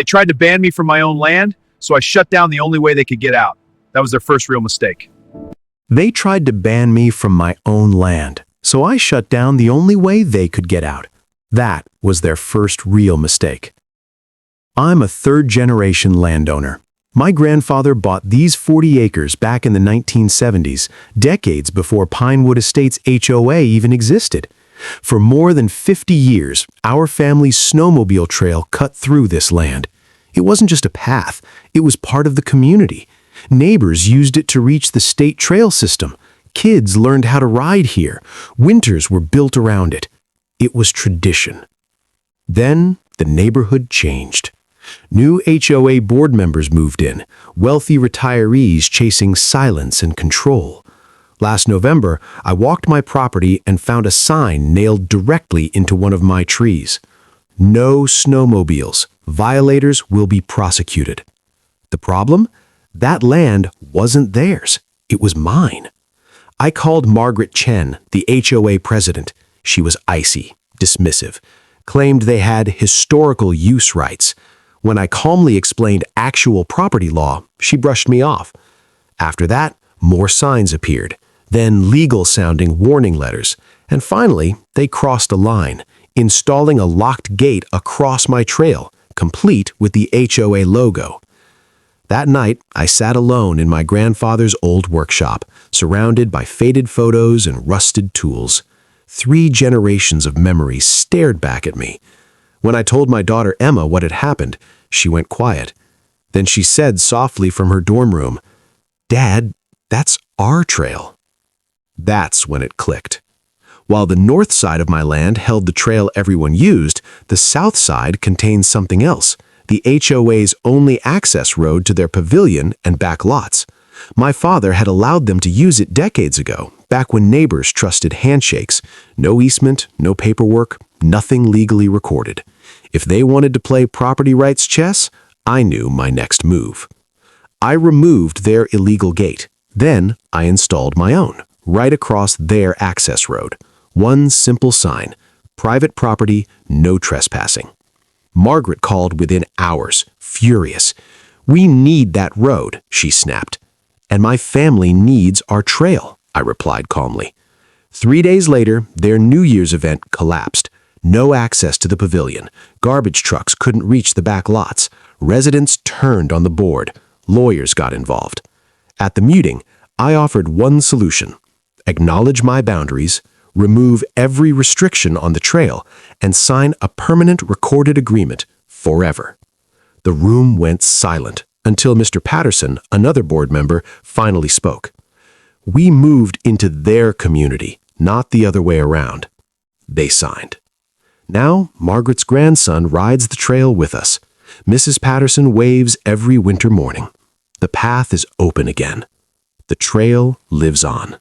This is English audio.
They tried to ban me from my own land, so I shut down the only way they could get out. That was their first real mistake. They tried to ban me from my own land, so I shut down the only way they could get out. That was their first real mistake. I'm a third-generation landowner. My grandfather bought these 40 acres back in the 1970s, decades before Pinewood Estates HOA even existed. For more than 50 years, our family's snowmobile trail cut through this land. It wasn't just a path, it was part of the community. Neighbors used it to reach the state trail system. Kids learned how to ride here. Winters were built around it. It was tradition. Then the neighborhood changed. New HOA board members moved in, wealthy retirees chasing silence and control. Last November, I walked my property and found a sign nailed directly into one of my trees. No snowmobiles. Violators will be prosecuted. The problem? That land wasn't theirs. It was mine. I called Margaret Chen, the HOA president. She was icy, dismissive, claimed they had historical use rights. When I calmly explained actual property law, she brushed me off. After that, more signs appeared, then legal-sounding warning letters, and finally, they crossed a line, installing a locked gate across my trail, complete with the HOA logo. That night, I sat alone in my grandfather's old workshop, surrounded by faded photos and rusted tools. 3 generations of memories stared back at me. When I told my daughter Emma what had happened, she went quiet. Then she said softly from her dorm room, "Dad, that's our trail." That's when it clicked. While the north side of my land held the trail everyone used, the south side contained something else, the HOA's only access road to their pavilion and back lots. My father had allowed them to use it decades ago, back when neighbors trusted handshakes. No easement, no paperwork, nothing legally recorded. If they wanted to play property rights chess, I knew my next move. I removed their illegal gate. Then I installed my own, right across their access road. One simple sign: private property, no trespassing. Margaret called within hours, furious. "We need that road," she snapped. "And my family needs our trail," I replied calmly. 3 days later, their New Year's event collapsed. No access to the pavilion. Garbage trucks couldn't reach the back lots. Residents turned on the board. Lawyers got involved. At the meeting, I offered one solution: acknowledge my boundaries, remove every restriction on the trail, and sign a permanent recorded agreement forever. The room went silent until Mr. Patterson, another board member, finally spoke. We moved into their community, not the other way around. They signed. Now, Margaret's grandson rides the trail with us. Mrs. Patterson waves every winter morning. The path is open again. The trail lives on.